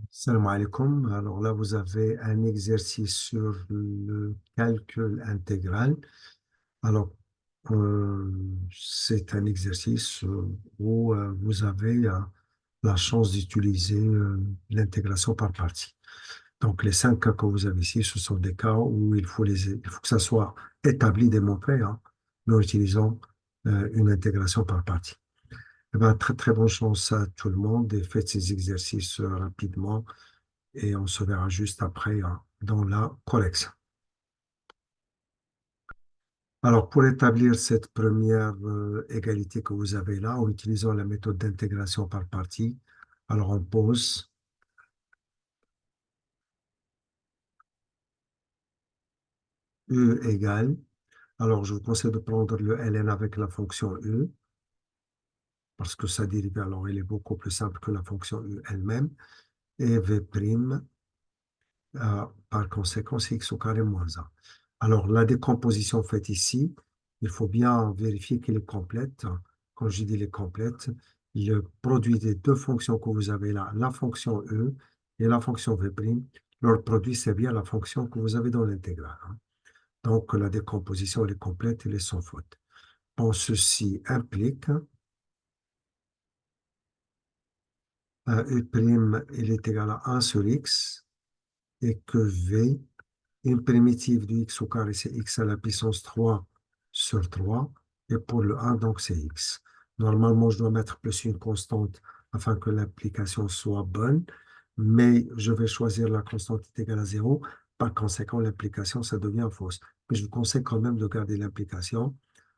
Salam alaikum. Alors là, vous avez un exercice sur le calcul intégral. Alors, c'est un exercice où vous avez la chance d'utiliser l'intégration par partie. Donc, les 5 cas que vous avez ici, ce sont des cas où il faut que ça soit établi, démontré, hein, mais en utilisant une intégration par partie. Eh ben, très, très bonne chance à tout le monde et faites ces exercices rapidement et on se verra juste après hein, dans la correction. Alors, pour établir cette première égalité que vous avez là, en utilisant la méthode d'intégration par partie, alors on pose E égale, alors je vous conseille de prendre le ln avec la fonction E, parce que sa dérivée, alors elle est beaucoup plus simple que la fonction E elle-même, et V', par conséquent, c'est x au carré moins 1. Alors, la décomposition faite ici, il faut bien vérifier qu'elle est complète. Quand je dis elle est complète, le produit des deux fonctions que vous avez là, la fonction E et la fonction V', leur produit, c'est bien la fonction que vous avez dans l'intégrale, hein. Donc, la décomposition, elle est complète, elle est sans faute. Bon, ceci implique E', il est égal à 1 sur x et que V, une primitive de x au carré, c'est x à la puissance 3 sur 3. Et pour le 1, donc, c'est x. Normalement, je dois mettre plus une constante afin que l'application soit bonne. Mais je vais choisir la constante est égale à 0. Par conséquent, l'application, ça devient fausse. Mais je vous conseille quand même de garder l'application.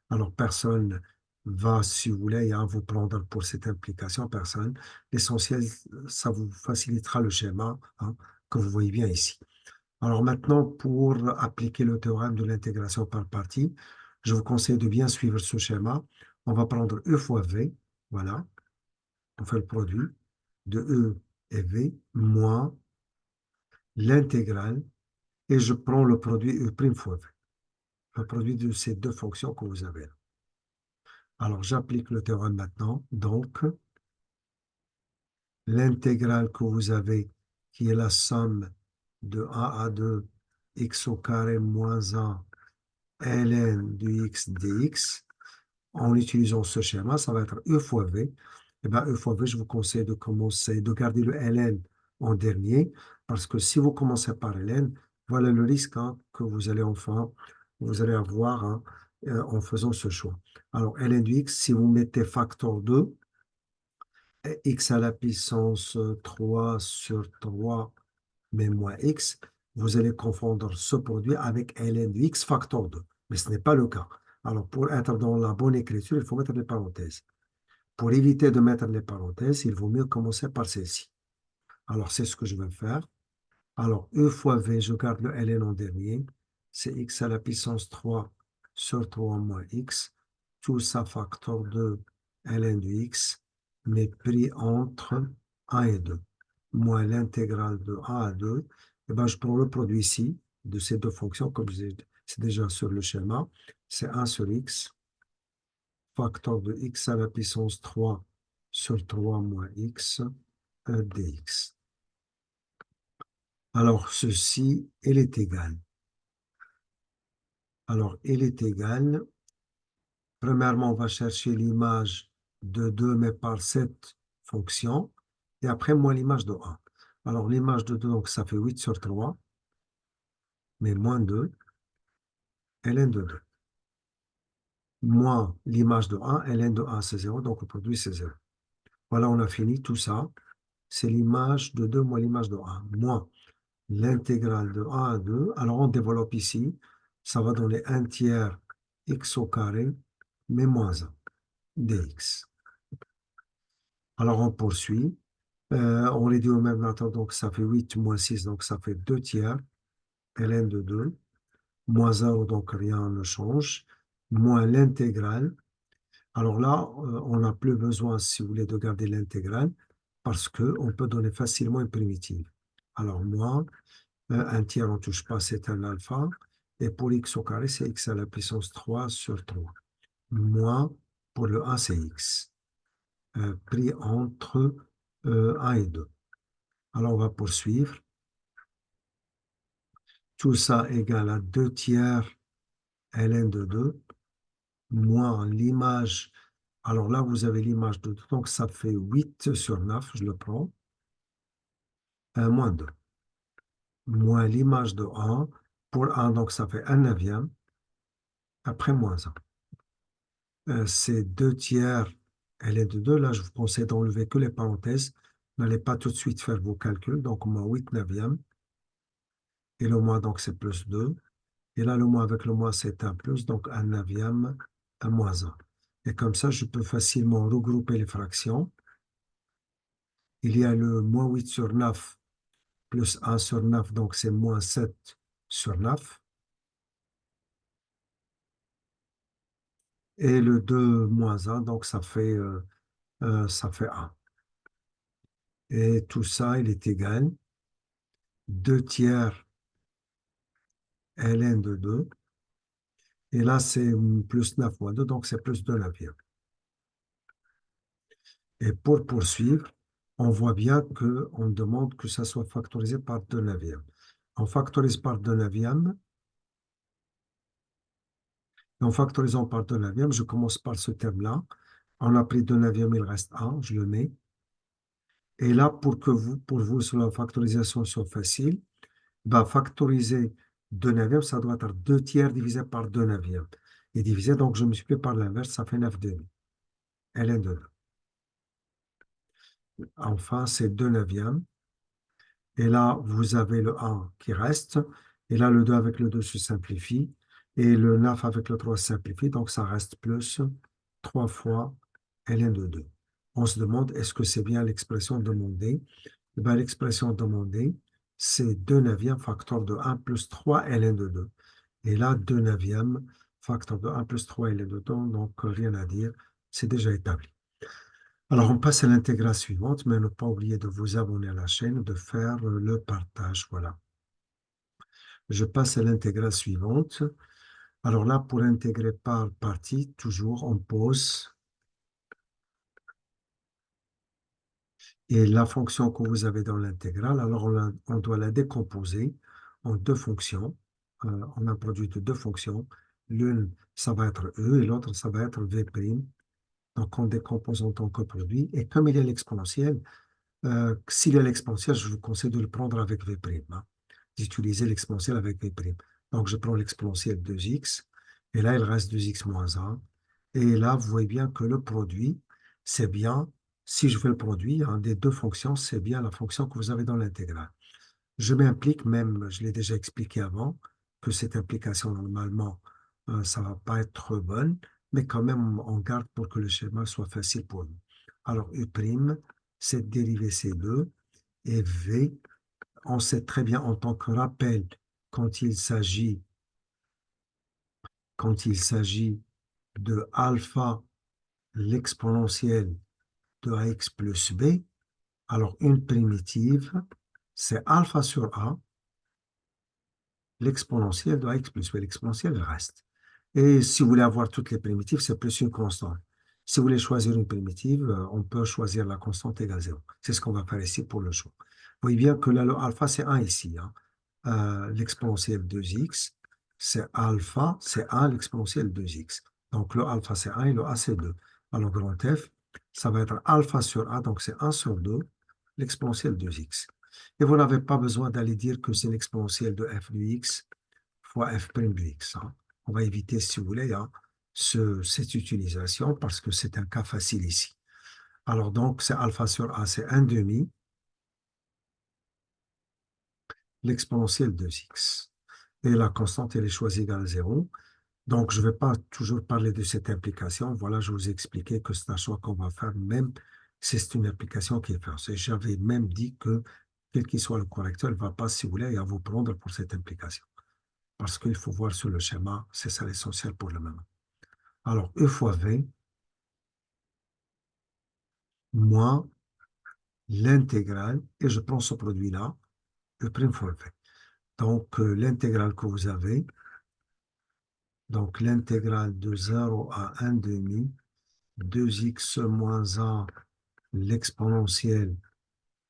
Alors, personne va, si vous voulez, hein, vous prendre pour cette implication, personne. L'essentiel, ça vous facilitera le schéma hein, que vous voyez bien ici. Alors maintenant, pour appliquer le théorème de l'intégration par partie, je vous conseille de bien suivre ce schéma. On va prendre E fois V, voilà, on fait le produit de E et V, moins l'intégrale, et je prends le produit E' fois V, le produit de ces deux fonctions que vous avez là. Alors j'applique le théorème maintenant, donc l'intégrale que vous avez, qui est la somme de a à 2 x au carré moins 1 ln du x dx, en utilisant ce schéma, ça va être E fois V. Et bien, E fois V, je vous conseille de commencer, de garder le ln en dernier, parce que si vous commencez par ln, voilà le risque hein, que vous allez avoir hein, en faisant ce choix. Alors, ln du x, si vous mettez facteur 2, x à la puissance 3 sur 3, mais moins x, vous allez confondre ce produit avec ln de x facteur 2. Mais ce n'est pas le cas. Alors, pour être dans la bonne écriture, il faut mettre les parenthèses. Pour éviter de mettre les parenthèses, il vaut mieux commencer par celle-ci. Alors, c'est ce que je vais faire. Alors, E fois V, je garde le ln en dernier. C'est x à la puissance 3 sur 3 moins x. Tout ça facteur de ln de x, mais pris entre 1 et 2. Moins l'intégrale de 1 à 2. Et ben, je prends le produit ici de ces deux fonctions, comme c'est déjà sur le schéma. C'est 1 sur x, facteur de x à la puissance 3 sur 3 moins x dx. Alors, ceci, elle est égale. Alors, elle est égale. Premièrement, on va chercher l'image de 2, mais par cette fonction. Et après, moins l'image de 1. Alors, l'image de 2, donc ça fait 8 sur 3, mais moins 2, ln de 2. Moins l'image de 1, ln de 1, c'est 0, donc le produit, c'est 0. Voilà, on a fini tout ça. C'est l'image de 2 moins l'image de 1, moins l'intégrale de 1 à 2. Alors, on développe ici. Ça va donner 1 tiers x au carré, mais moins 1 dx. Alors, on poursuit. On réduit au même matin, donc ça fait 8 moins 6, donc ça fait 2 tiers, ln de 2, moins 0, donc rien ne change, moins l'intégrale. Alors là, on n'a plus besoin, si vous voulez, de garder l'intégrale, parce qu'on peut donner facilement une primitive. Alors, moins, un tiers, on ne touche pas, c'est un alpha, et pour x au carré, c'est x à la puissance 3 sur 3. Moins, pour le 1, c'est x, pris entre 1 et 2. Alors, on va poursuivre. Tout ça égale à 2 tiers ln de 2 moins l'image. Alors là, vous avez l'image de 2, donc ça fait 8 sur 9, je le prends, moins 2, moins l'image de 1 pour 1, donc ça fait 1 neuvième, après moins 1. C'est 2 tiers ln de 2. Là, je vous conseille d'enlever que les parenthèses. N'allez pas tout de suite faire vos calculs, donc moins 8 neuvième. Et le moins, donc c'est plus 2. Et là, le moins avec le moins, c'est un plus, donc un neuvième, un moins 1. Et comme ça, je peux facilement regrouper les fractions. Il y a le moins 8 sur 9 plus 1 sur 9, donc c'est moins 7 sur 9. Et le 2 moins 1, donc ça fait 1. Et tout ça, il est égal 2 tiers ln de 2. Et là, c'est plus 9 moins 2, donc c'est plus 2 neuvième. Et pour poursuivre, on voit bien qu'on demande que ça soit factorisé par 2 neuvième. On factorise par 2 neuvième. Et en factorisant par 2 neuvième, je commence par ce terme-là. On a pris 2 neuvième, il reste 1, je le mets. Et là, pour vous, sur la factorisation soit facile, bah, factoriser 2 neuvième, ça doit être 2 tiers divisé par 2 neuvième. Et divisé, donc je multiplie par l'inverse, ça fait 9 demi. ln de 2. Enfin, c'est 2 neuvième. Et là, vous avez le 1 qui reste. Et là, le 2 avec le 2 se simplifie. Et le 9 avec le 3 se simplifie. Donc, ça reste plus 3 fois ln de 2. On se demande, est-ce que c'est bien l'expression demandée? Eh bien, l'expression demandée, c'est 2 neuvièmes facteur de 1 plus 3 ln de 2. Et là, 2 neuvièmes facteur de 1 plus 3 ln de 2. Donc, rien à dire. C'est déjà établi. Alors, on passe à l'intégrale suivante, mais ne pas oublier de vous abonner à la chaîne, de faire le partage. Voilà. Je passe à l'intégrale suivante. Alors là, pour intégrer par partie, toujours on pose. Et la fonction que vous avez dans l'intégrale, alors on doit la décomposer en deux fonctions. On a produit deux fonctions. L'une, ça va être E et l'autre, ça va être V'. Donc, on décompose en tant que produit. Et comme il est l'exponentiel, s'il est l'exponentiel, je vous conseille de le prendre avec V', hein, d'utiliser l'exponentiel avec V'. Donc, je prends l'exponentiel 2x, et là, il reste 2x moins 1. Et là, vous voyez bien que le produit, c'est bien, si je fais le produit, hein, des deux fonctions, c'est bien la fonction que vous avez dans l'intégrale. Je m'implique même, je l'ai déjà expliqué avant, que cette implication, normalement, ça ne va pas être bonne, mais quand même, on garde pour que le schéma soit facile pour nous. Alors, U', cette dérivée, c'est 2, et V, on sait très bien en tant que rappel, quand il s'agit de alpha, l'exponentielle de ax plus b, alors une primitive, c'est alpha sur a, l'exponentielle de ax plus b. L'exponentielle reste. Et si vous voulez avoir toutes les primitives, c'est plus une constante. Si vous voulez choisir une primitive, on peut choisir la constante égale 0. C'est ce qu'on va faire ici pour le choix. Vous voyez bien que là, le alpha, c'est 1 ici, hein. L'exponentielle 2x, c'est alpha, c'est 1, l'exponentielle 2x. Donc, le alpha, c'est 1 et le a, c'est 2. Alors, grand F, ça va être alpha sur a, donc c'est 1 sur 2, l'exponentielle 2x. Et vous n'avez pas besoin d'aller dire que c'est l'exponentielle de f de x fois f' de x, hein. On va éviter, si vous voulez, hein, cette utilisation parce que c'est un cas facile ici. Alors, donc, c'est alpha sur a, c'est 1 demi, l'exponentielle 2x. Et la constante, elle est choisie égale à 0. Donc, je ne vais pas toujours parler de cette implication. Voilà, je vous ai expliqué que c'est un choix qu'on va faire, même si c'est une application qui est faite. J'avais même dit que, quel qu'il soit le correcteur, il ne va pas, si vous voulez, à vous prendre pour cette implication. Parce qu'il faut voir sur le schéma, c'est ça l'essentiel pour le moment. Alors, E fois V, moins l'intégrale, et je prends ce produit-là, E' fois V. Donc, l'intégrale que vous avez, donc l'intégrale de 0 à 1 demi, 2x moins 1, l'exponentielle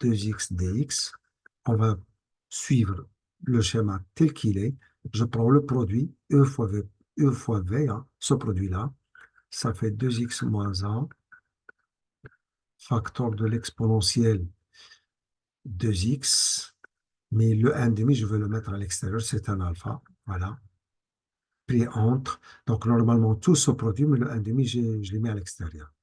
2x dx. On va suivre le schéma tel qu'il est. Je prends le produit E fois V, hein, ce produit-là. Ça fait 2x moins 1, facteur de l'exponentielle 2x. Mais le 1,5, je veux le mettre à l'extérieur, c'est un alpha. Voilà. Pris entre. Donc, normalement, tout se produit, mais le 1,5, je l'ai mis à l'extérieur.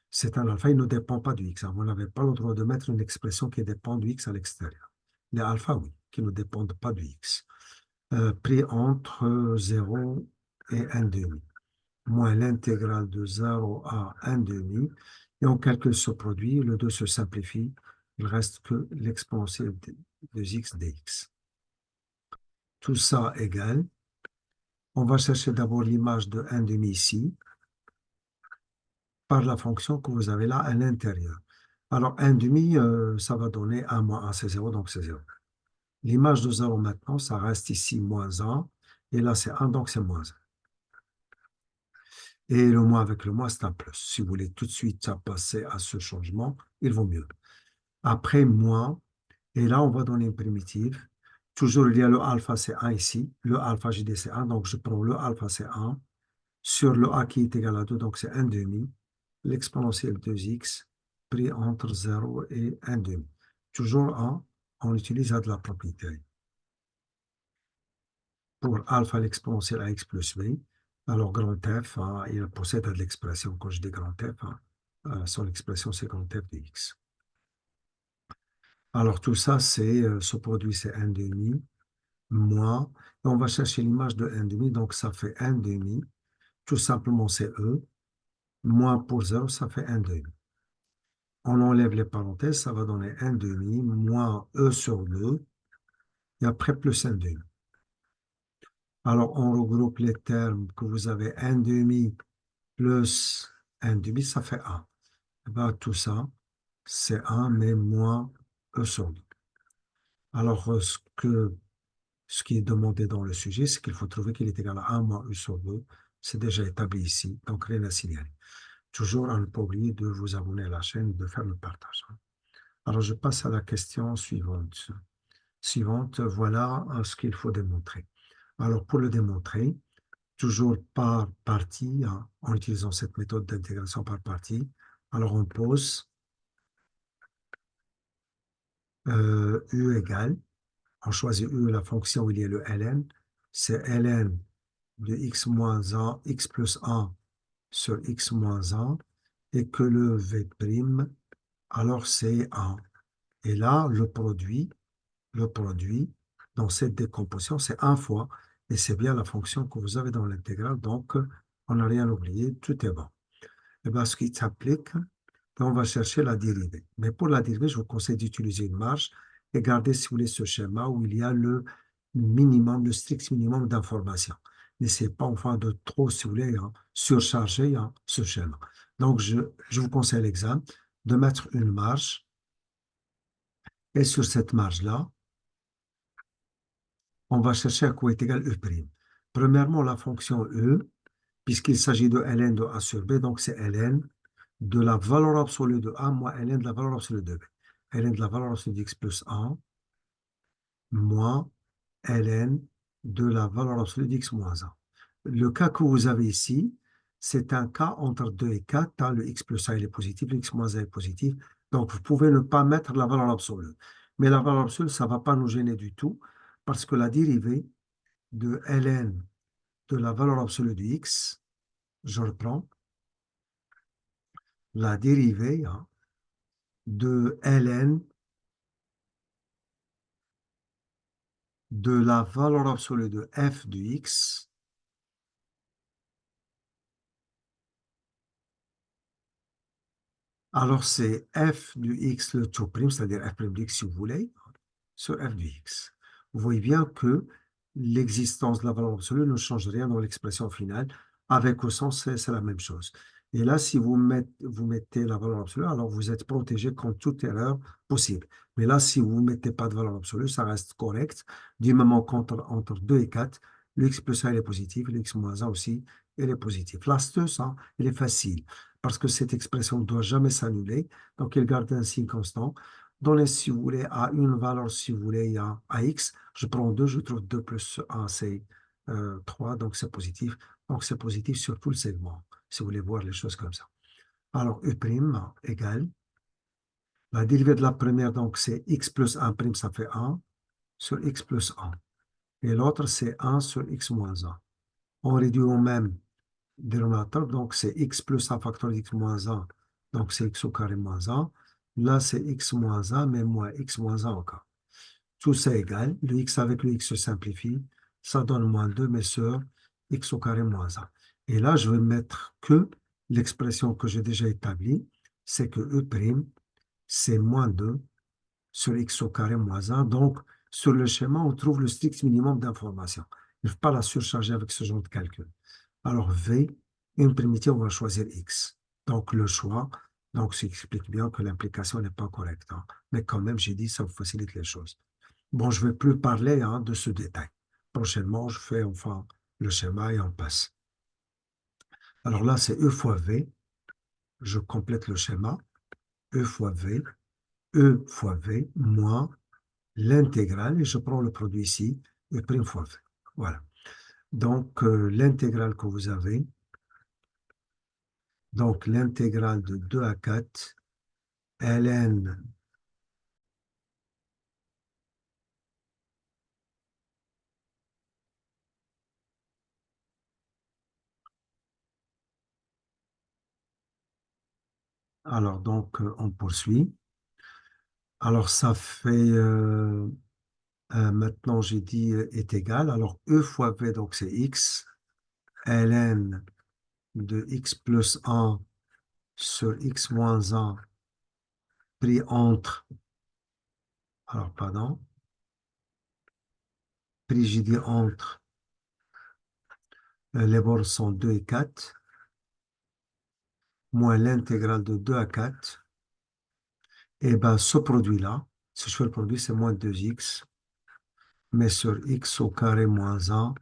C'est un alpha, il ne dépend pas du x. Vous n'avez pas le droit de mettre une expression qui dépend du x à l'extérieur. Les alphas, oui, qui ne dépendent pas du x. Pris entre 0 et 1,5, moins l'intégrale de 0 à 1,5. Et on calcule ce produit, le 2 se simplifie, il reste que l'exponentielle de x dx. Tout ça égale, on va chercher d'abord l'image de 1,5 ici, par la fonction que vous avez là à l'intérieur. Alors, 1,5, ça va donner 1 moins 1, c'est 0, donc c'est 0. L'image de 0 maintenant, ça reste ici moins 1, et là c'est 1, donc c'est moins 1. Et le moins avec le moins, c'est un plus. Si vous voulez tout de suite passer à ce changement, il vaut mieux. Après, moins, et là on va donner une primitive. Toujours, il y a le alpha, c'est 1 ici. Le alpha, j'ai dit c'est 1, donc je prends le alpha, c'est 1. Sur le a qui est égal à 2, donc c'est 1,5. L'exponentielle 2x pris entre 0 et 1,5. Toujours 1, on utilise de la propriété. Pour alpha, l'exponentielle ax plus b, alors grand F, hein, il possède de l'expression, quand je dis grand F, hein, son expression c'est grand F de x. Alors tout ça, ce produit c'est 1,5 moins, et on va chercher l'image de 1,5, donc ça fait 1,5, tout simplement c'est E, moins pour 0, ça fait 1,5. On enlève les parenthèses, ça va donner 1,5 moins E sur 2, et après plus 1,5. Alors, on regroupe les termes que vous avez 1,5 plus 1,5, ça fait 1. Et bien, tout ça, c'est 1, mais moins E sur 2. Alors, ce qui est demandé dans le sujet, c'est qu'il faut trouver qu'il est égal à 1 moins E sur 2. C'est déjà établi ici, donc rien à signaler. Toujours, à ne pas oublier de vous abonner à la chaîne et de faire le partage. Alors, je passe à la question suivante. Voilà ce qu'il faut démontrer. Alors, pour le démontrer, toujours par partie, hein, en utilisant cette méthode d'intégration par partie, alors on pose U égale, on choisit U, la fonction où il y a le ln, c'est ln de x moins 1, x plus 1 sur x moins 1, et que le v', alors c'est 1. Et là, le produit dans cette décomposition, c'est 1 fois, et c'est bien la fonction que vous avez dans l'intégrale, donc on n'a rien oublié, tout est bon. Et bien, ce qui s'applique, on va chercher la dérivée. Mais pour la dérivée, je vous conseille d'utiliser une marge et garder, si vous voulez, ce schéma où il y a le minimum, le strict minimum d'informations. N'essayez pas, enfin, de trop, si vous voulez, hein, surcharger hein, ce schéma. Donc, je vous conseille l'exemple de mettre une marge, et sur cette marge-là, on va chercher à quoi est égal E'. Premièrement, la fonction E, puisqu'il s'agit de ln de A sur B, donc c'est ln de la valeur absolue de A moins ln de la valeur absolue de B. Ln de la valeur absolue de x plus 1 moins ln de la valeur absolue d'x moins 1. Le cas que vous avez ici, c'est un cas entre 2 et 4. Hein, le x plus 1 il est positif, le x moins 1 est positif. Donc, vous pouvez ne pas mettre la valeur absolue. Mais la valeur absolue, ça ne va pas nous gêner du tout parce que la dérivée de ln de la valeur absolue de x, je reprends, la dérivée hein, de ln de la valeur absolue de f de x, alors c'est f de x le tout prime, c'est-à-dire f' de x si vous voulez, sur f de x. Vous voyez bien que l'existence de la valeur absolue ne change rien dans l'expression finale. Avec ou sans, c'est la même chose. Et là, si vous mettez la valeur absolue, alors vous êtes protégé contre toute erreur possible. Mais là, si vous ne mettez pas de valeur absolue, ça reste correct. Du moment qu'entre 2 et 4, le x plus 1 il est positif, le x moins 1 aussi, il est positif. L'astuce, hein, il est facile parce que cette expression ne doit jamais s'annuler. Donc, il garde un signe constant. Donnez, si vous voulez, à une valeur, si vous voulez, il y a AX. Je prends 2, je trouve 2 plus 1, c'est 3, donc c'est positif. Donc c'est positif sur tout le segment, si vous voulez voir les choses comme ça. Alors, U' égale, la dérivée de la première, donc c'est X plus 1', ça fait 1 sur X plus 1. Et l'autre, c'est 1 sur X moins 1. On réduit au même dénominateur, donc c'est X plus 1 facteur X moins 1, donc c'est X au carré moins 1. Là, c'est X moins 1, mais moins X moins 1 encore. Tout ça égale, le X avec le X se simplifie, ça donne moins 2, mais sur X au carré moins 1. Et là, je vais mettre que l'expression que j'ai déjà établie, c'est que E', c'est moins 2 sur X au carré moins 1. Donc, sur le schéma, on trouve le strict minimum d'informations. Il ne faut pas la surcharger avec ce genre de calcul. Alors, V, une primitive, on va choisir X. Donc, le choix, donc, ça explique bien que l'implication n'est pas correcte, hein. Mais quand même, j'ai dit, ça vous facilite les choses. Bon, je ne vais plus parler, hein, de ce détail. Prochainement, je fais enfin le schéma et on passe. Alors là, c'est E fois V. Je complète le schéma. E fois V. E fois V moins l'intégrale, et je prends le produit ici, E' fois V. Voilà. Donc, l'intégrale que vous avez, donc l'intégrale de 2 à 4, ln, alors donc on poursuit. Alors ça fait, maintenant j'ai dit est égal, alors E fois V, donc c'est X, ln de X plus 1 sur X moins 1 pris entre, alors pardon, pris j'ai dit entre, les bords sont 2 et 4, moins l'intégrale de 2 à 4, et bien ce produit-là, si je fais le produit, c'est moins 2x, mais sur x au carré moins 1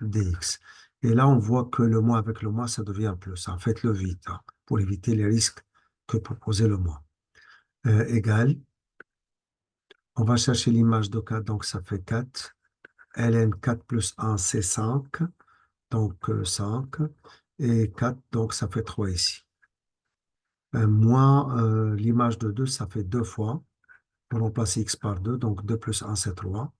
dx. Et là, on voit que le moins avec le moins, ça devient un plus. En fait, le vite, hein, pour éviter les risques que proposait le moins. Égal, on va chercher l'image de 4, donc ça fait 4. ln 4 plus 1, c'est 5, donc 5. Et 4, donc ça fait 3 ici. Moins l'image de 2, ça fait 2 fois. On remplace x par 2, donc 2 plus 1, c'est 3.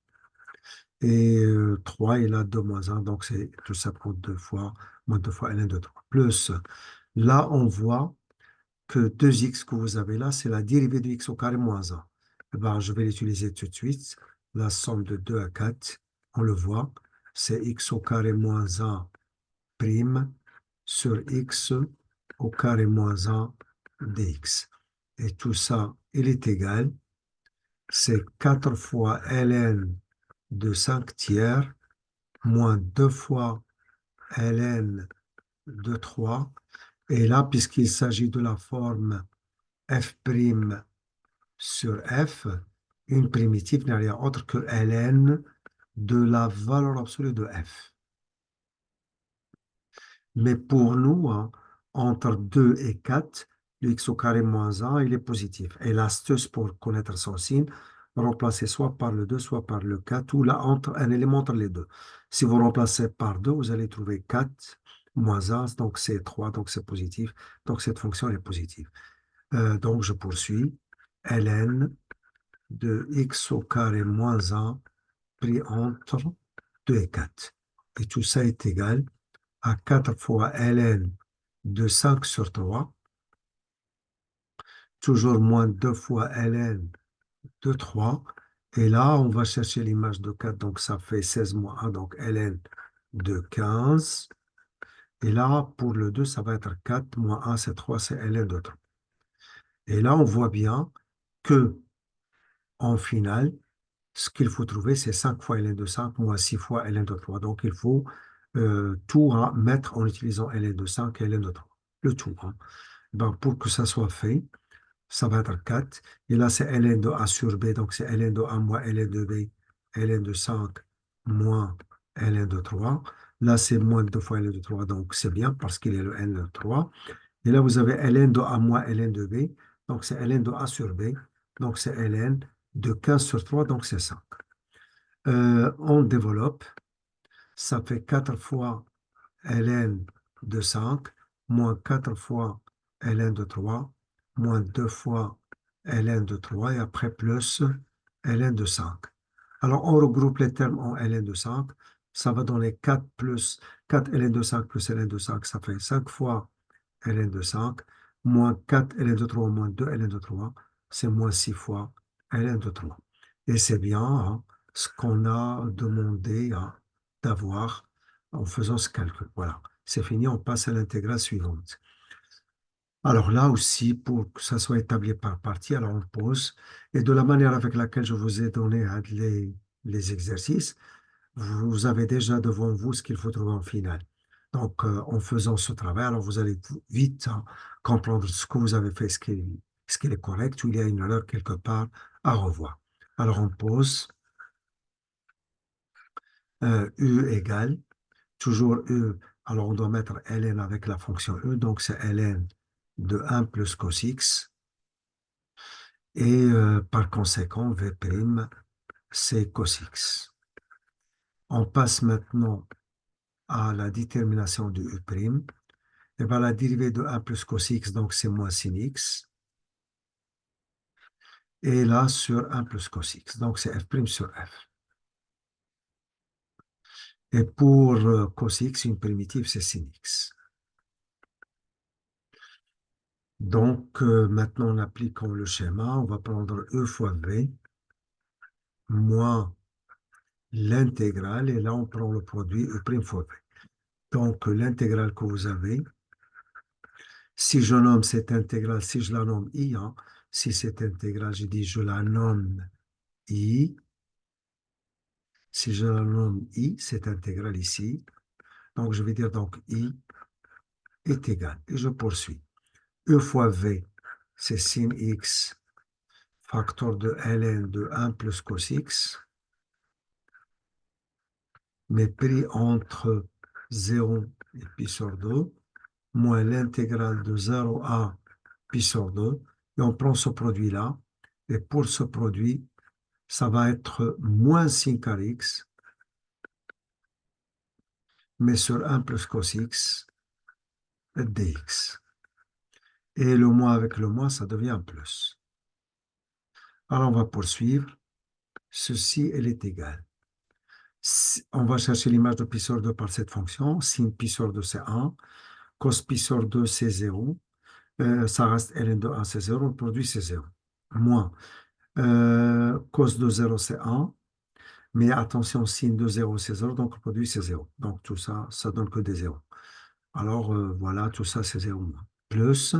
Et 3, il a 2 moins 1, donc c'est tout ça pour 2 fois, moins 2 fois ln de 3. Plus, là, on voit que 2x que vous avez là, c'est la dérivée de x au carré moins 1. Eh ben, je vais l'utiliser tout de suite. La somme de 2 à 4, on le voit, c'est x au carré moins 1 prime sur x au carré moins 1 dx. Et tout ça, il est égal, c'est 4 fois ln de 5 tiers moins 2 fois ln de 3. Et là, puisqu'il s'agit de la forme f' sur f, une primitive n'est rien autre que ln de la valeur absolue de f. Mais pour nous, hein, entre 2 et 4, le x au carré moins 1, il est positif. Et l'astuce pour connaître son signe, remplacer soit par le 2, soit par le 4, ou là, entre un élément entre les deux. Si vous remplacez par 2, vous allez trouver 4 moins 1, donc c'est 3, donc c'est positif. Donc cette fonction est positive. Donc je poursuis. ln de x au carré moins 1 pris entre 2 et 4. Et tout ça est égal à 4 fois ln de 5 sur 3, toujours moins 2 fois ln de 3. Et là, on va chercher l'image de 4, donc ça fait 16 moins 1, donc ln de 15. Et là, pour le 2, ça va être 4 moins 1, c'est 3, c'est ln de 3. Et là, on voit bien que en finale, ce qu'il faut trouver, c'est 5 fois ln de 5 moins 6 fois ln de 3. Donc, il faut tout, hein, mettre en utilisant ln de 5 et ln de 3. Le tout, hein. Ben, pour que ça soit fait, ça va être 4. Et là, c'est ln de a sur b, donc c'est ln de a moins ln de b, ln de 5 moins ln de 3. Là, c'est moins 2 fois ln de 3, donc c'est bien parce qu'il est le ln de 3. Et là, vous avez ln de a moins ln de b, donc c'est ln de a sur b. donc c'est ln de 15 sur 3, donc c'est 5. On développe, ça fait 4 fois ln de 5, moins 4 fois ln de 3, moins 2 fois ln de 3, et après plus ln de 5. Alors, on regroupe les termes en ln de 5. Ça va donner 4 plus 4 ln de 5 plus ln de 5, ça fait 5 fois ln de 5, moins 4 ln de 3, moins 2 ln de 3, c'est moins 6 fois ln de 3. Et c'est bien hein, ce qu'on a demandé hein, d'avoir en faisant ce calcul. Voilà, c'est fini, on passe à l'intégrale suivante. Alors là aussi, pour que ça soit établi par partie, alors on pose, et de la manière avec laquelle je vous ai donné hein, les exercices, vous avez déjà devant vous ce qu'il faut trouver en finale. Donc, en faisant ce travail, alors vous allez vite hein, comprendre ce que vous avez fait, ce qui est correct, ou il y a une erreur quelque part à revoir. Alors, on pose U égale, toujours U, alors on doit mettre ln avec la fonction U, donc c'est ln de 1 plus cos x, et par conséquent, V', c'est cos x. On passe maintenant à la détermination de U'. Et bien, la dérivée de 1 plus cos x, donc c'est moins sin x. Et là, sur 1 plus cos x, donc c'est f' sur f. Et pour cos x, une primitive, c'est sin x. Donc, maintenant, en appliquant le schéma, on va prendre E fois V moins l'intégrale, et là, on prend le produit E' fois V. Donc, l'intégrale que vous avez, si je nomme cette intégrale, si je la nomme I, hein, si cette intégrale, je dis je la nomme I, si je la nomme I, cette intégrale ici, donc je vais dire donc I est égal, et je poursuis. E fois V, c'est sin x, facteur de ln de 1 plus cos x, mais pris entre 0 et pi sur 2, moins l'intégrale de 0 à pi sur 2, et on prend ce produit-là, et pour ce produit, ça va être moins sin car x, mais sur 1 plus cos x dx. Et le moins avec le moins, ça devient plus. Alors, on va poursuivre. Ceci, elle est égale. On va chercher l'image de pi sur 2 par cette fonction. Sin pi sur 2, c'est 1. Cos pi sur 2, c'est 0. Ça reste ln de 1, c'est 0. Le produit, c'est 0. Moins. Cos de 0, c'est 1. Mais attention, sin de 0, c'est 0. Donc, le produit, c'est 0. Donc, tout ça, ça donne que des 0. Alors, voilà, tout ça, c'est 0 moins. Plus.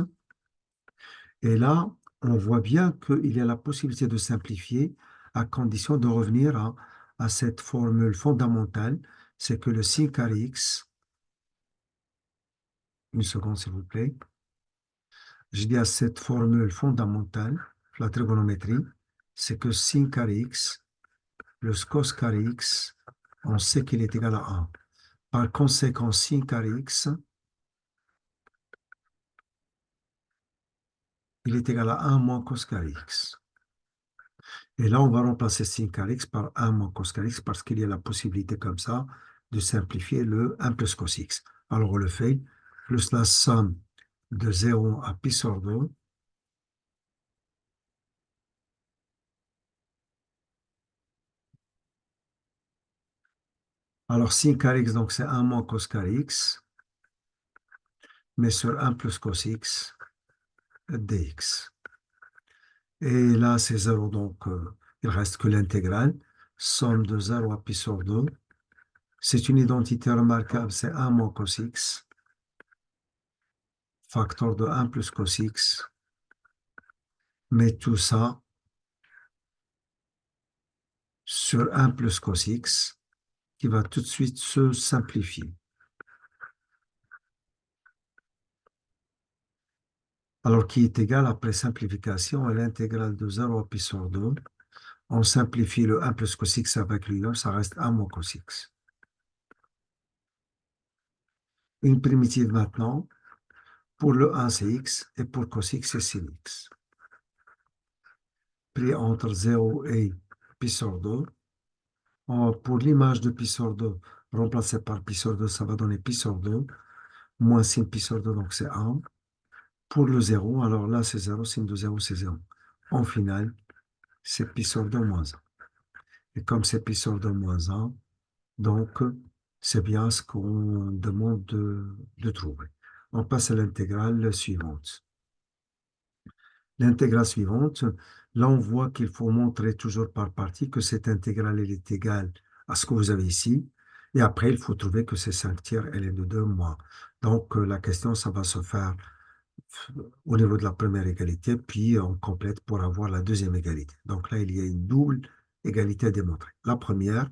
Et là, on voit bien qu'il y a la possibilité de simplifier à condition de revenir à cette formule fondamentale, c'est que le sin carré x, une seconde s'il vous plaît, je dis à cette formule fondamentale, la trigonométrie, c'est que sin carré x plus cos carré x, on sait qu'il est égal à 1. Par conséquent, sin carré x, il est égal à 1 moins cos carré x. Et là, on va remplacer sin carré x par 1 moins cos carré x parce qu'il y a la possibilité comme ça de simplifier le 1 plus cos x. Alors, on le fait, plus la somme de 0 à pi sur 2. Alors, sin carré x, donc c'est 1 moins cos carré x, mais sur 1 plus cos x dx. Et là, c'est 0, donc il reste que l'intégrale. Somme de 0 à pi sur 2. C'est une identité remarquable, c'est 1 moins cos x, facteur de 1 plus cos x. Mais tout ça sur 1 plus cos x, qui va tout de suite se simplifier. Alors, qui est égal, après simplification, à l'intégrale de 0 à pi sur 2. On simplifie le 1 plus cos x avec lui, ça reste 1 moins cos x. Une primitive maintenant, pour le 1 c'est x, et pour cos x c'est sin x. pris entre 0 et pi sur 2. Pour l'image de pi sur 2, remplacée par pi sur 2, ça va donner pi sur 2, moins sin pi sur 2, donc c'est 1. Pour le 0, alors là, c'est 0, sin de 0, c'est 0. En finale, c'est pi sur 2 moins 1. Et comme c'est pi sur 2 moins 1, donc c'est bien ce qu'on demande de trouver. On passe à l'intégrale suivante. L'intégrale suivante, là, on voit qu'il faut montrer toujours par partie que cette intégrale, elle est égale à ce que vous avez ici. Et après, il faut trouver que c'est 5 tiers, elle est de 2 moins. Donc, la question, ça va se faire au niveau de la première égalité, puis on complète pour avoir la deuxième égalité. Donc là, il y a une double égalité à démontrer. La première,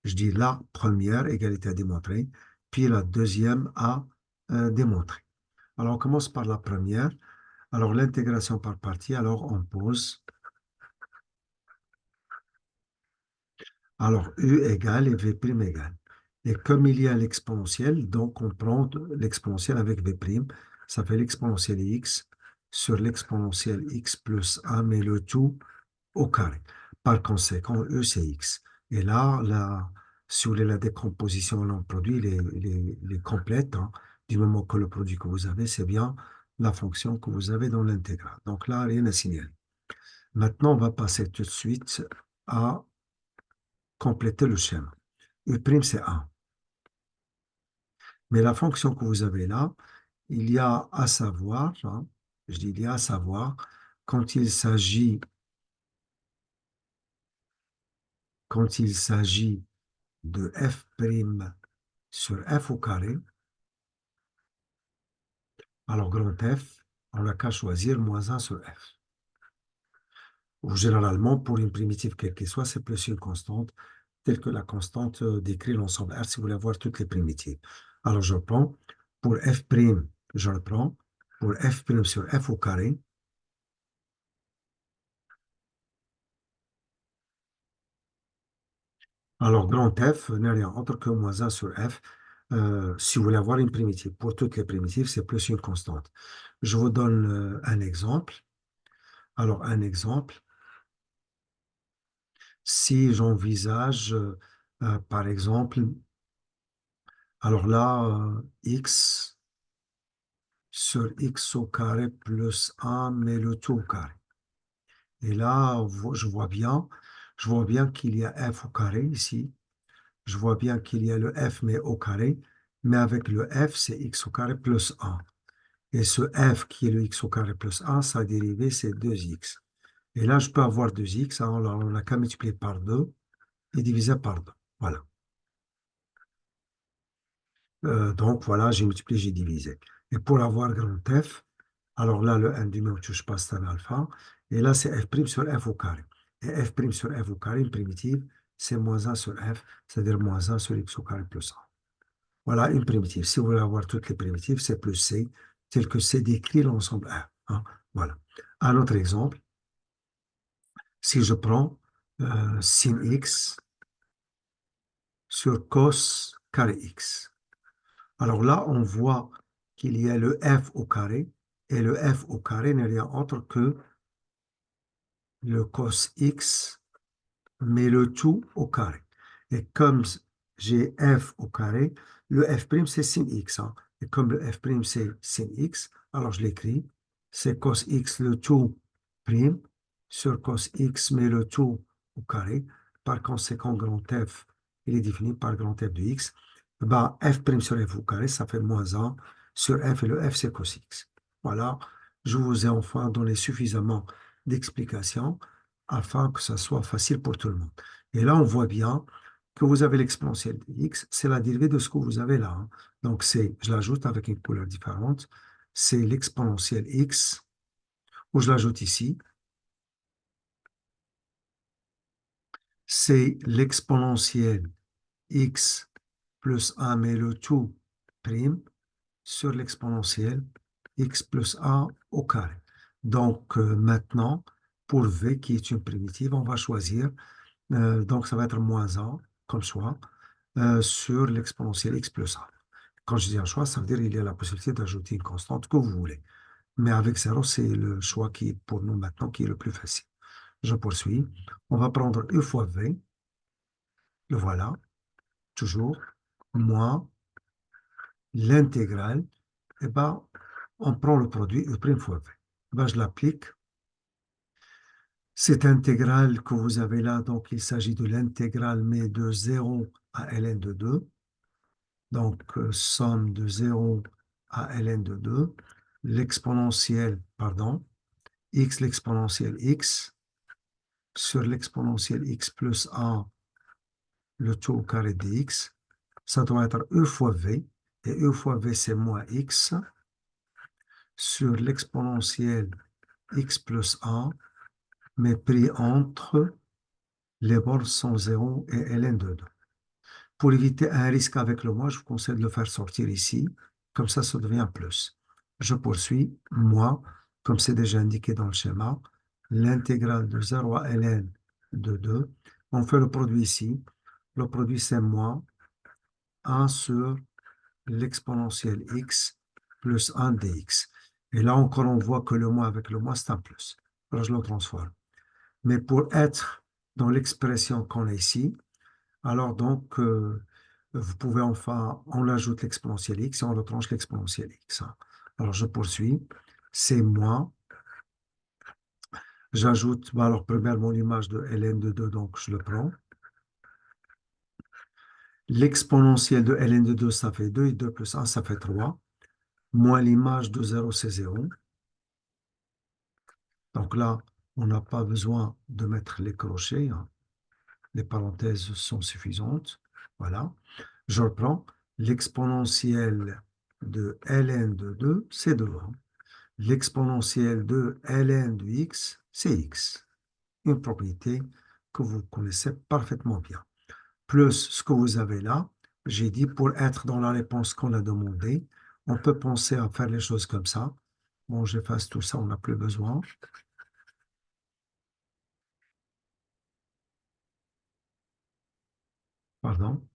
je dis la première égalité à démontrer, puis la deuxième à démontrer. Alors, on commence par la première. Alors, l'intégration par partie, alors on pose. Alors, U égale et V' égale. Et comme il y a l'exponentielle, donc on prend l'exponentielle avec V', ça fait l'exponentielle x sur l'exponentielle x plus 1, mais le tout au carré. Par conséquent, E, c'est x. Et là, si vous voulez, la décomposition en produit, il est complète, hein, du moment que le produit que vous avez, c'est bien la fonction que vous avez dans l'intégrale. Donc là, rien à signaler. Maintenant, on va passer tout de suite à compléter le schéma. U', c'est 1. Mais la fonction que vous avez là, il y a à savoir, hein, je dis il y a à savoir, quand il s'agit de f' sur f au carré, alors grand F, on n'a qu'à choisir moins 1 sur f. Ou généralement, pour une primitive quelle qu'elle soit, c'est plus une constante, telle que la constante décrit l'ensemble R si vous voulez avoir toutes les primitives. Alors je prends, pour f', je le prends, pour f' sur f au carré, alors grand F n'est rien autre que moins 1 sur f, si vous voulez avoir une primitive. Pour toutes les primitives, c'est plus une constante. Je vous donne un exemple. Alors un exemple, si j'envisage, par exemple, alors là, x sur x au carré plus 1, mais le tout au carré. Et là, je vois bien qu'il y a f au carré ici. Je vois bien qu'il y a le f, mais au carré. Mais avec le f, c'est x au carré plus 1. Et ce f qui est le x au carré plus 1, sa dérivée, c'est 2x. Et là, je peux avoir 2x. Hein, on n'a qu'à multiplier par 2 et diviser par 2. Voilà. Donc, voilà, j'ai multiplié, j'ai divisé. Et pour avoir grand f, alors là, le 1 du même, je passe un alpha. Et là, c'est f' sur f au carré. Et f' sur f au carré, une primitive, c'est moins 1 sur f, c'est-à-dire moins 1 sur x au carré plus 1. Voilà une primitive. Si vous voulez avoir toutes les primitives, c'est plus c, tel que c'est décrit l'ensemble R. Hein. Voilà. Un autre exemple, si je prends sin x sur cos carré x. Alors là, on voit qu'il y a le f au carré, et le f au carré n'est rien autre que le cos x, mais le tout au carré. Et comme j'ai f au carré, le f' c'est sin x. Hein. Et comme le f' c'est sin x, alors je l'écris, c'est cos x le tout prime sur cos x, mais le tout au carré. Par conséquent, grand F, il est défini par grand F de x. Ben, f' sur f au carré, ça fait moins 1 sur f, et le f, c'est cos x. Voilà, je vous ai enfin donné suffisamment d'explications afin que ça soit facile pour tout le monde. Et là, on voit bien que vous avez l'exponentielle de x, c'est la dérivée de ce que vous avez là. Hein. Donc, je l'ajoute avec une couleur différente, c'est l'exponentielle x, ou je l'ajoute ici, c'est l'exponentielle x plus 1, mais le tout prime, sur l'exponentielle x plus 1 au carré. Donc, maintenant, pour v qui est une primitive, on va choisir, donc ça va être moins 1, comme choix, sur l'exponentielle x plus 1. Quand je dis un choix, ça veut dire qu'il y a la possibilité d'ajouter une constante que vous voulez. Mais avec 0, c'est le choix qui est pour nous maintenant qui est le plus facile. Je poursuis. On va prendre U fois V, le voilà, toujours, moins l'intégrale, et ben, on prend le produit U' fois V. Ben, je l'applique. Cette intégrale que vous avez là, donc il s'agit de l'intégrale, mais de 0 à ln de 2. Donc, somme de 0 à ln de 2, l'exponentielle, pardon, x, l'exponentielle x, sur l'exponentielle x plus 1, le tout au carré de x, ça doit être e fois v, et e fois v c'est moins x, sur l'exponentielle x plus 1, mais pris entre les bornes sont 0 et ln de 2. Pour éviter un risque avec le moins, je vous conseille de le faire sortir ici, comme ça devient plus. Je poursuis, moins, comme c'est déjà indiqué dans le schéma, l'intégrale de 0 à ln de 2. On fait le produit ici. Le produit, c'est moins 1 sur l'exponentielle x plus 1 dx. Et là encore, on voit que le moins avec le moins, c'est un plus. Alors, je le transforme. Mais pour être dans l'expression qu'on a ici, alors donc, vous pouvez enfin, on ajoute l'exponentielle x et on retranche l'exponentielle x. Alors, je poursuis. C'est moins. J'ajoute, alors, premièrement, l'image de ln de 2, donc je le prends. L'exponentielle de ln de 2, ça fait 2, et 2 plus 1, ça fait 3. Moins l'image de 0, c'est 0. Donc là, on n'a pas besoin de mettre les crochets. Les parenthèses sont suffisantes. Voilà. Je reprends. L'exponentielle de ln de 2, c'est 2. L'exponentielle de ln de x, c'est x. Une propriété que vous connaissez parfaitement bien. Plus ce que vous avez là, j'ai dit pour être dans la réponse qu'on a demandé, on peut penser à faire les choses comme ça. Bon, j'efface tout ça, on n'a plus besoin. Pardon.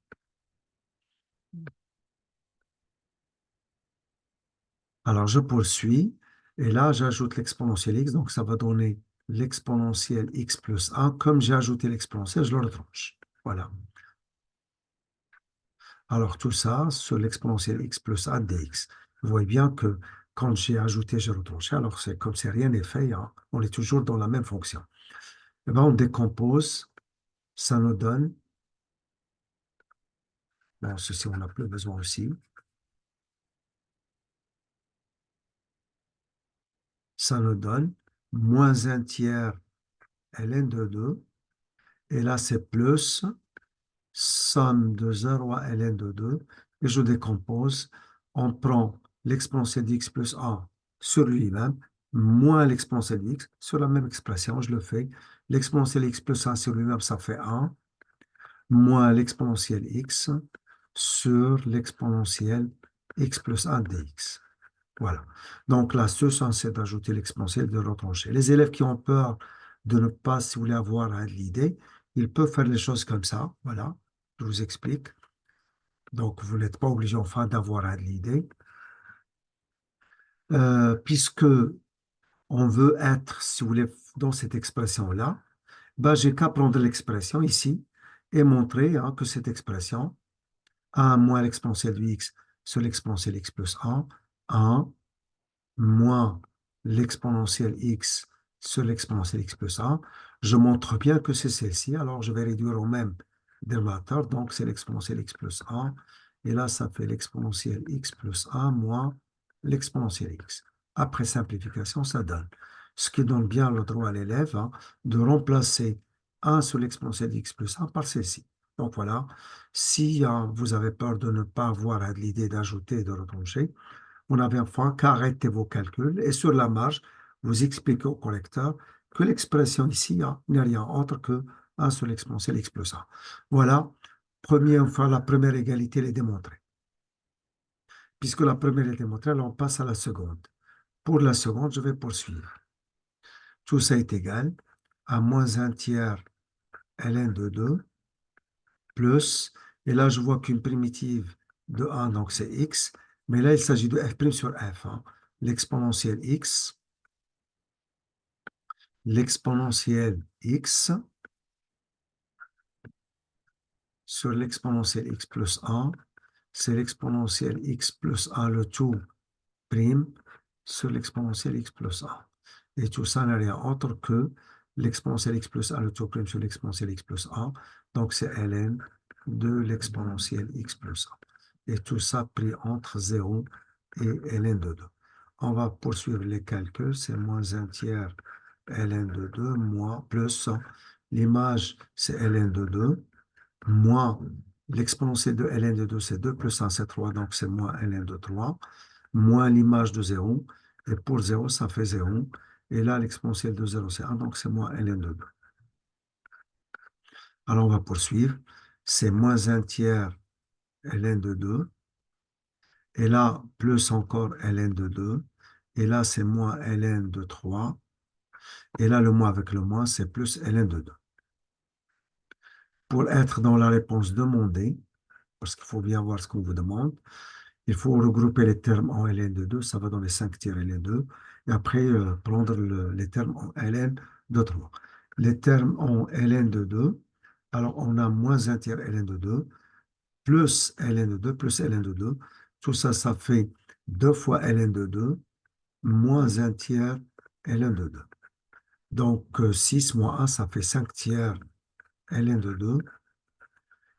Alors, je poursuis. Et là, j'ajoute l'exponentielle x. Donc, ça va donner l'exponentielle x plus 1. Comme j'ai ajouté l'exponentielle, je le retranche. Voilà. Alors, tout ça sur l'exponentielle x plus 1 dx. Vous voyez bien que quand j'ai ajouté, j'ai retranché. Alors, c'est comme si rien n'est fait. On est toujours dans la même fonction. Et bien, on décompose. Ça nous donne. Bon, ceci, on n'a plus besoin aussi. Ça nous donne moins 1 tiers ln de 2. Et là, c'est plus somme de 0 à ln de 2, et je décompose. On prend l'exponentielle d'x plus 1 sur lui-même, moins l'exponentielle d'x sur la même expression, je le fais. L'exponentielle x plus 1 sur lui-même, ça fait 1, moins l'exponentielle x sur l'exponentielle x plus 1 dx. Voilà. Donc l'astuce, c'est d'ajouter l'exponentielle et de retrancher. Les élèves qui ont peur de ne pas, si vous voulez, avoir l'idée, ils peuvent faire les choses comme ça. Voilà. Je vous explique. Donc, vous n'êtes pas obligé, enfin, d'avoir l'idée. Puisque on veut être, si vous voulez, dans cette expression-là, ben, j'ai qu'à prendre l'expression ici et montrer que cette expression, 1 moins l'exponentielle de x sur l'exponentielle x plus 1 moins l'exponentielle x sur l'exponentielle x plus 1, je montre bien que c'est celle-ci. Alors, je vais réduire au même dénominateur. Donc, c'est l'exponentielle x plus 1. Et là, ça fait l'exponentielle x plus 1 moins l'exponentielle x. Après simplification, ça donne. Ce qui donne bien le droit à l'élève de remplacer 1 sur l'exponentielle x plus 1 par celle-ci. Donc voilà, si vous avez peur de ne pas avoir l'idée d'ajouter et de retrancher, on avait enfin qu'à arrêter vos calculs et sur la marge, vous expliquez au correcteur que l'expression ici n'est rien autre que 1 sur l'exponentielle x plus 1. Voilà, enfin, la première égalité elle est démontrée. Puisque la première est démontrée, alors on passe à la seconde. Pour la seconde, je vais poursuivre. Tout ça est égal à moins 1 tiers ln de 2 plus, et là je vois qu'une primitive de 1, donc c'est x, mais là il s'agit de f' sur f. L'exponentielle x l'exponentielle x sur l'exponentielle x plus a, c'est l'exponentielle x plus a le tout prime sur l'exponentielle x plus a. Et tout ça n'a rien autre que l'exponentielle x plus a le tout prime sur l'exponentielle x plus a. Donc, c'est ln de l'exponentielle x plus a. Et tout ça pris entre 0 et ln de 2. On va poursuivre les calculs. C'est moins 1 tiers ln de 2 moins plus l'image, c'est ln de 2 moins l'exponentielle de ln de 2, c'est 2 plus 1, c'est 3, donc c'est moins ln de 3, moins l'image de 0, et pour 0, ça fait 0, et là, l'exponentielle de 0, c'est 1, donc c'est moins ln de 2. Alors, on va poursuivre, c'est moins 1 tiers ln de 2, et là, plus encore ln de 2, et là, c'est moins ln de 3, et là, le moins avec le moins, c'est plus ln de 2. Pour être dans la réponse demandée, parce qu'il faut bien voir ce qu'on vous demande, il faut regrouper les termes en ln de 2, ça va dans les 5 tiers ln 2, et après prendre les termes en ln de 3. Les termes en ln de 2, alors on a moins 1 tiers ln de 2, plus ln de 2, plus ln de 2, tout ça, ça fait 2 fois ln de 2, moins 1 tiers ln de 2. Donc 6 moins 1, ça fait 5 tiers ln de 2.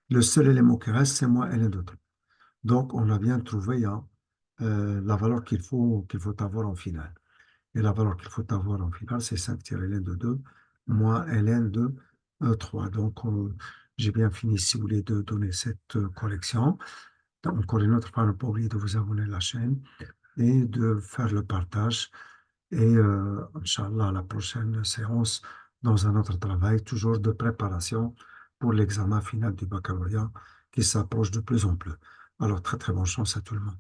Le seul élément qui reste, c'est moins ln de 3. Donc, on a bien trouvé hein, la valeur qu'il faut avoir en finale. Et la valeur qu'il faut avoir en finale, c'est 5-ln de 2 moins ln de 3. Donc, j'ai bien fini, si vous voulez, de donner cette correction. Donc, encore une autre fois, ne pas oublier de vous abonner à la chaîne et de faire le partage. Et, Inch'Allah, à la prochaine séance, dans un autre travail, toujours de préparation pour l'examen final du baccalauréat qui s'approche de plus en plus. Alors, très très bonne chance à tout le monde.